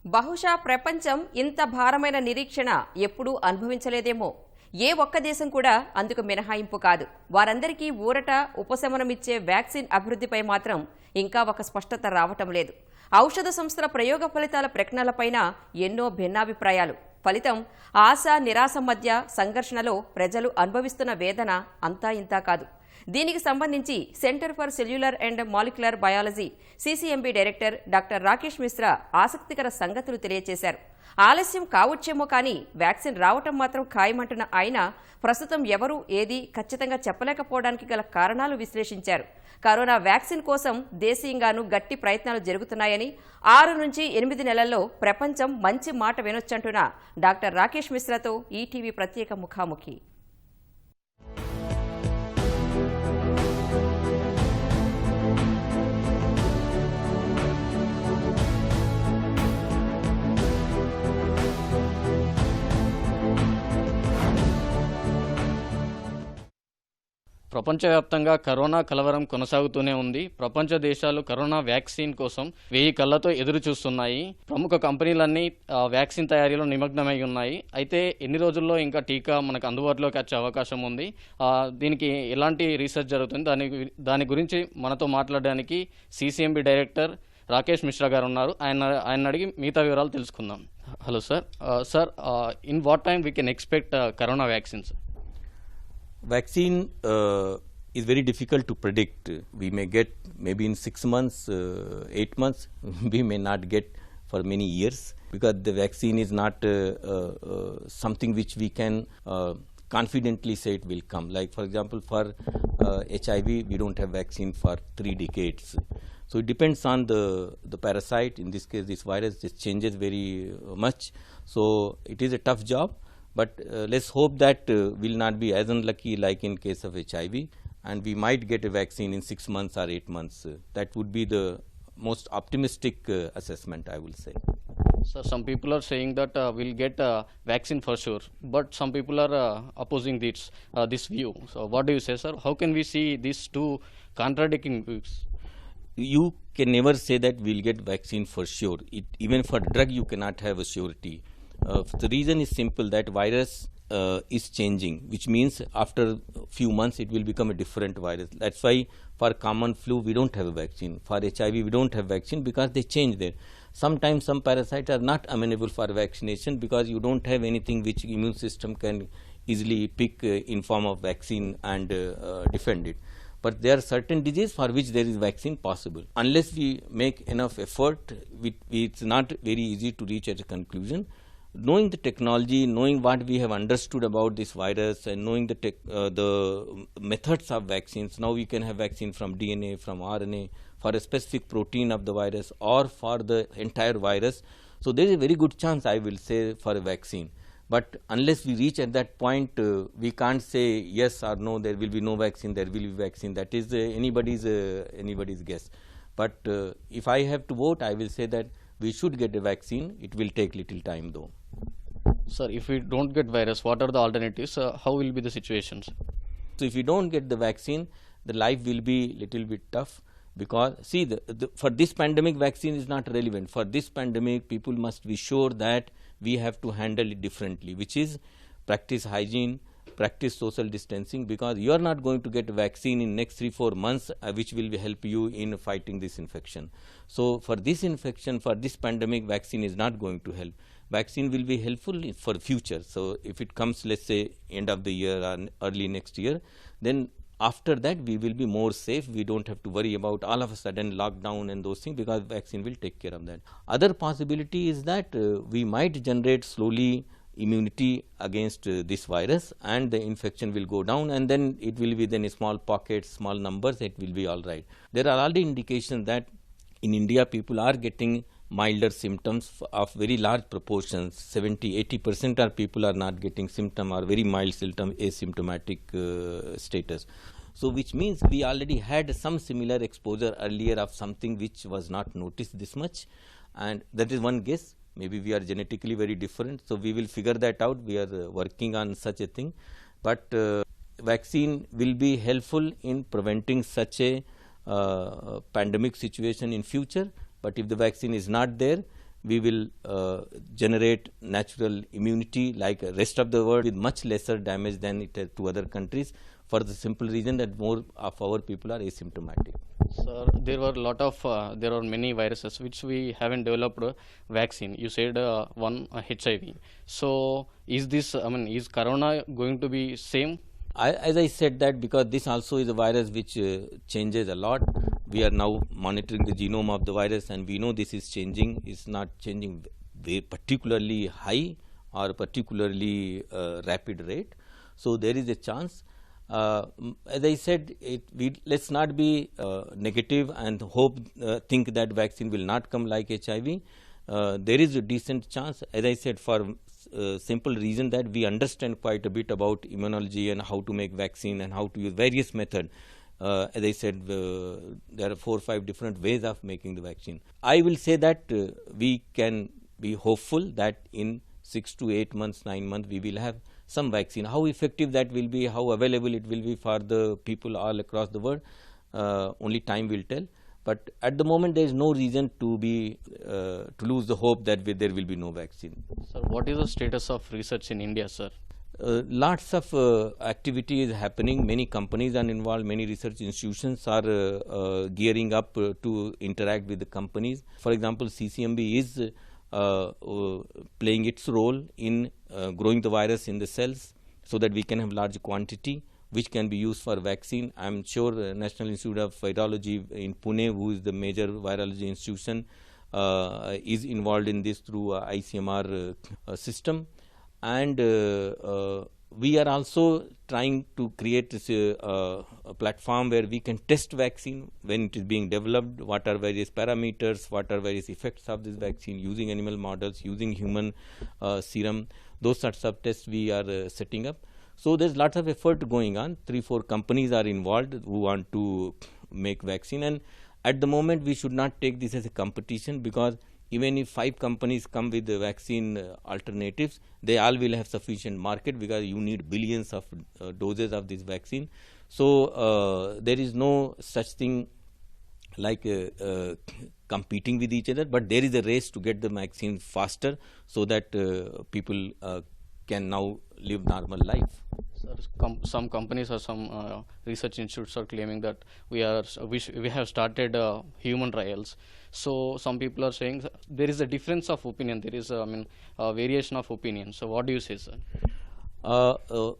బహుశా ప్రపంచం ఇంత భారమైన నిరీక్షణ ఎప్పుడూ అనుభవించలేదేమో. ఏ ఒక్క దేశం కూడా అందుకు మినహాయింపు కాదు. వారందరికీ ఊరట ఉపశమనమిచ్చే వ్యాక్సిన్ అభివృద్ధిపై మాత్రం ఇంకా ఒక స్పష్టత రావటం లేదు. ఔషధ సంస్థల ప్రయోగ ఫలితాల ప్రకటనలపైన ఎన్నో భిన్నాభిప్రాయాలు. ఫలితం ఆశ నిరాశ మధ్య సంఘర్షణలో ప్రజలు అనుభవిస్తున్న వేదన అంతా ఇంతా కాదు. దీనికి సంబంధించి centre for cellular and molecular biology CCMB director doctor Rakesh Mishra ఆసక్తికర సంగతులు తెలియజేశారు. ఆలస్యం కావచ్చేమో కానీ వ్యాక్సిన్ రావటం మాత్రం ఖాయమంటున్న ఆయన ప్రస్తుతం ఎవరూ ఏది ఖచ్చితంగా చెప్పలేకపోవడానికి గల కారణాలు విశ్లేషించారు. కరోనా వ్యాక్సిన్ కోసం దేశీయంగానూ గట్టి ప్రయత్నాలు జరుగుతున్నాయని, 6 నుంచి 8 నెలల్లో ప్రపంచం మంచి మాట వినొచ్చంటున్న డాక్టర్ రాకేష్ మిశ్రాతో ఈటీవీ ప్రత్యేక ముఖాముఖి. ప్రపంచవ్యాప్తంగా కరోనా కలవరం కొనసాగుతూనే ఉంది. ప్రపంచ దేశాలు కరోనా వ్యాక్సిన్ కోసం 1000 కళ్లతో ఎదురు చూస్తున్నాయి. ప్రముఖ కంపెనీలన్నీ వ్యాక్సిన్ తయారీలో నిమగ్నమై ఉన్నాయి. అయితే ఎన్ని రోజుల్లో ఇంకా టీకా మనకు అందుబాటులోకి వచ్చే అవకాశం ఉంది? దీనికి ఎలాంటి రీసెర్చ్ జరుగుతుంది? దాని గురించి మనతో మాట్లాడడానికి సిసిఎంబి డైరెక్టర్ రాకేష్ మిశ్రా గారు ఉన్నారు. ఆయన అడిగి మిగతా వివరాలు తెలుసుకుందాం. Hello sir. Sir, in what time we can expect corona vaccines? Vaccine is very difficult to predict. We may get maybe in 6 months, 8 months. We may not get for many years because the vaccine is not something which we can confidently say it will come. Like for example, for HIV, we don't have vaccine for 3 decades. So it depends on the parasite. In this case, this virus just changes very much. So it is a tough job. But let's hope that we'll not be as unlucky like in case of HIV, and we might get a vaccine in 6 months or 8 months. That would be the most optimistic assessment, I will say. So some people are saying that we'll get a vaccine for sure, but some people are opposing this view. So what do you say, sir? How can we see these two contradicting views? You can never say that we'll get vaccine for sure. Even for drug, you cannot have a surety. The reason is simple, that virus is changing, which means after a few months it will become a different virus. That's why for common flu we don't have a vaccine. For HIV we don't have vaccine because they change there. Sometimes some parasites are not amenable for vaccination because you don't have anything which immune system can easily pick in form of vaccine and defend it. But there are certain diseases for which there is vaccine possible. Unless we make enough effort, it's not very easy to reach at a conclusion. Knowing the technology, knowing what we have understood about this virus, and knowing the methods of vaccines, now we can have vaccine from DNA, from RNA, for a specific protein of the virus or for the entire virus. So there is a very good chance, I will say, for a vaccine. But unless we reach at that point, we can't say yes or no, there will be no vaccine, there will be vaccine. That is anybody's guess. But if I have to vote, I will say that we should get a vaccine. It will take little time though. Sir, if we don't get virus, what are the alternatives? How will be the situations? So if we don't get the vaccine, the life will be little bit tough, because see, for this pandemic, vaccine is not relevant. For this pandemic, people must be sure that we have to handle it differently, which is practice hygiene, practice social distancing, because you are not going to get a vaccine in next 3-4 months which will help you in fighting this infection. So for this infection, for this pandemic, vaccine is not going to help. Vaccine will be helpful for future. So if it comes, let's say end of the year or early next year, then after that we will be more safe. We don't have to worry about all of a sudden lockdown and those things, because vaccine will take care of that. Other possibility is that we might generate slowly immunity against this virus, and the infection will go down, and then it will be then small pockets, small numbers, it will be all right. There are already indications that in India people are getting milder symptoms of very large proportions. 70-80% of people are not getting symptom or very mild symptom, asymptomatic status. So which means we already had some similar exposure earlier of something which was not noticed this much, and that is one guess. Maybe we are genetically very different, so we will figure that out. We are working on such a thing, but vaccine will be helpful in preventing such a pandemic situation in future. But if the vaccine is not there, we will generate natural immunity like the rest of the world with much lesser damage than it has to other countries, for the simple reason that more of our people are asymptomatic. Sir, there were there are many viruses which we haven't developed a vaccine. You said one HIV. So is this, is corona going to be same? As I said that because this also is a virus which changes a lot. We are now monitoring the genome of the virus, and we know this is changing. It's not changing very particularly high or particularly rapid rate. So there is a chance. As I said, let's not be negative and think that vaccine will not come like HIV. There is a decent chance, as I said, for simple reason that we understand quite a bit about immunology and how to make vaccine and how to use various methods. As I said, there are 4 or 5 different ways of making the vaccine. I will say that we can be hopeful that in 6 to 8 months, 9 months, we will have some vaccine. How effective that will be, how available it will be for the people all across the world, only time will tell. But at the moment, there is no reason to lose the hope that there will be no vaccine. Sir, what is the status of research in India, sir? Lots of activity is happening. Many companies are involved. Many research institutions are gearing up to interact with the companies. For example, CCMB is playing its role in growing the virus in the cells so that we can have large quantity which can be used for vaccine. I am sure National Institute of Virology in Pune, who is the major virology institution, is involved in this through ICMR system. And we are also trying to create a platform where we can test vaccine when it is being developed, what are various parameters, what are various effects of this vaccine, using animal models, using human serum. Those sorts of tests we are setting up. So there's lots of effort going on. 3-4 companies are involved who want to make vaccine, and at the moment we should not take this as a competition, because even if 5 companies come with the vaccine alternatives, they all will have sufficient market, because you need billions of doses of this vaccine. So there is no such thing like competing with each other, but there is a race to get the vaccine faster so that people can now live normal life. Sir, some companies or some research institutes are claiming that we have started human trials. So some people are saying there is a difference of opinion. There is a variation of opinion. So what do you say, sir?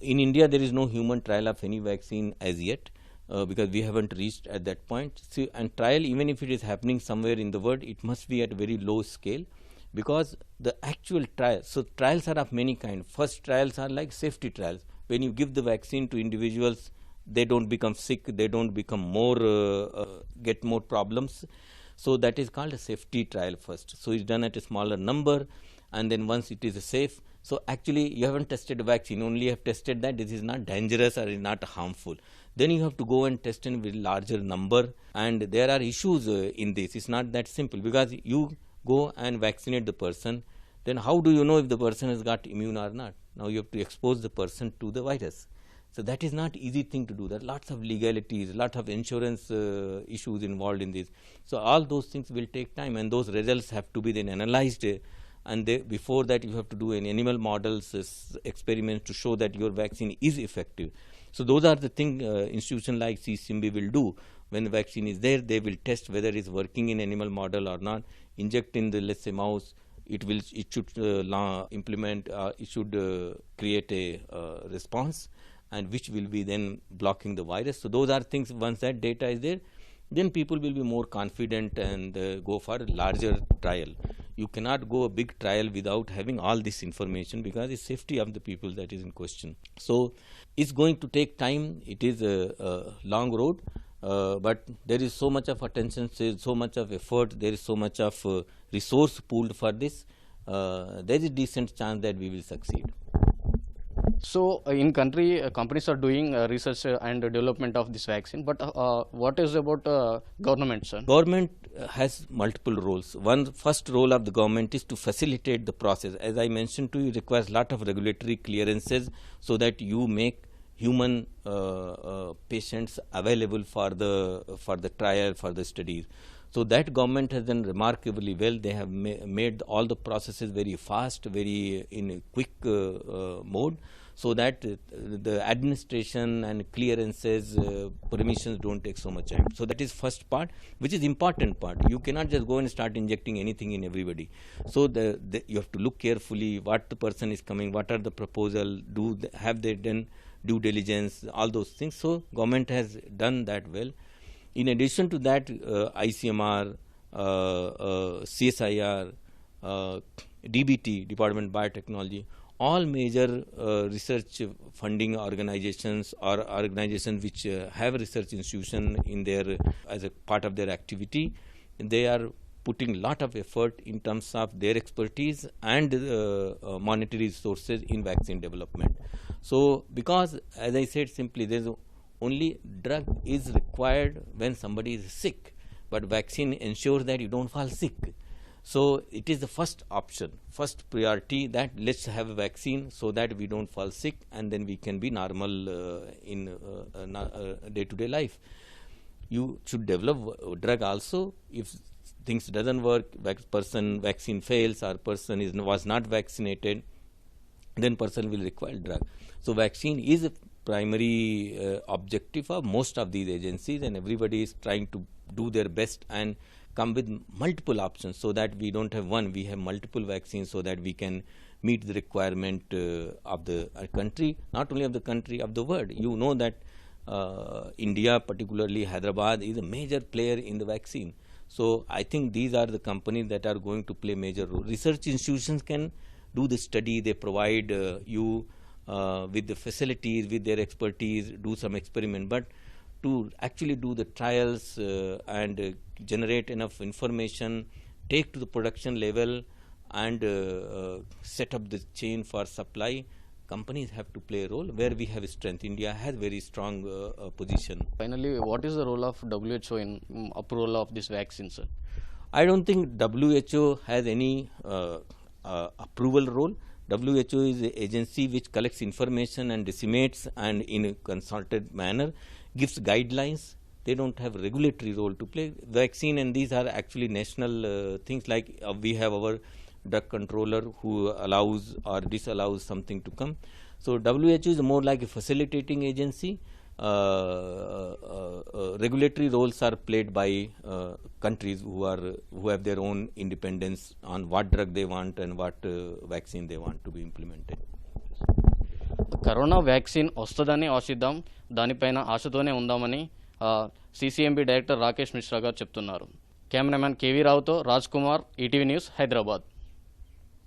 In India, there is no human trial of any vaccine as yet, because we haven't reached at that point. See, and trial, even if it is happening somewhere in the world, it must be at a very low scale, because the actual trials, so trials are of many kinds. First trials are like safety trials. When you give the vaccine to individuals, they don't become sick, they don't become get more problems. So that is called a safety trial first. So it's done at a smaller number, and then once it is safe, so actually you haven't tested the vaccine, only have tested that this is not dangerous or is not harmful. Then you have to go and test in with larger number, and there are issues in this. It's not that simple, because you go and vaccinate the person, then how do you know if the person has got immune or not? Now you have to expose the person to the virus. So that is not easy thing to do. There are lots of legalities, lots of insurance issues involved in this. So all those things will take time, and those results have to be then analyzed. And before that, you have to do an animal models experiments to show that your vaccine is effective. So those are the things institution like CCMB will do. When the vaccine is there, they will test whether it is working in animal model or not. Inject in the, let's say, mouse. It should implement. It should create a response, and which will be then blocking the virus. So those are things. Once that data is there, then people will be more confident and go for a larger trial. You cannot go a big trial without having all this information, because the safety of the people that is in question. So it's going to take time. It is a long road, but there is so much of attention, there is so much of effort, there is so much of resource pooled for this. There is a decent chance that we will succeed. So in country, companies are doing research and development of this vaccine, but what is about government, sir? Government has multiple roles. First role of the government is to facilitate the process. As I mentioned to you, it requires a lot of regulatory clearances so that you make human patients available for the trial, for the studies. So that government has done remarkably well. They have made all the processes very fast, very in a quick mode, so that the administration and clearances, permissions don't take so much time. So that is first part, which is important part. You cannot just go and start injecting anything in everybody. So you have to look carefully what the person is coming, what are the proposal, have they done due diligence, all those things. So government has done that well. In addition to that, ICMR, CSIR, DBT, Department of Biotechnology, all major research funding organizations or organizations which have research institution in their as a part of their activity, they are putting lot of effort in terms of their expertise and monetary resources in vaccine development. So because, as I said simply, there's only drug is required when somebody is sick, but vaccine ensures that you don't fall sick. So it is the first option, first priority, that let's have a vaccine so that we don't fall sick and then we can be normal in day-to-day life. You should develop drug also. If things doesn't work, vaccine fails, or person was not vaccinated, then person will require drug. So vaccine is a primary objective of most of these agencies, and everybody is trying to do their best and come with multiple options, so that we don't have one, we have multiple vaccines, so that we can meet the requirement of the country, not only of the country, of the world. You know that India, particularly Hyderabad, is a major player in the vaccine. So I think these are the companies that are going to play major role. Research institutions can do the study, they provide you with the facilities, with their expertise, do some experiment, but to actually do the trials and generate enough information, take to the production level and set up the chain for supply, companies have to play a role where we have strength. India has very strong position. Finally, what is the role of WHO in approval of this vaccine, sir? I don't think WHO has any approval role. WHO is an agency which collects information and disseminates, and in a consulted manner gives guidelines. They don't have a regulatory role to play. Vaccine, and these are actually national things, like we have our drug controller who allows or disallows something to come. So WHO is more like a facilitating agency. Regulatory roles are played by countries who have their own independence on what drug they want and what vaccine they want to be implemented. Corona vaccine వస్తుందని ఆశిద్దాం, దానిపైన ఆశతోనే ఉందామని CCMB director Rakesh Mishra గారు చెప్తున్నారు. Cameraman K V రావుతో Raj Kumar, ETV news, Hyderabad.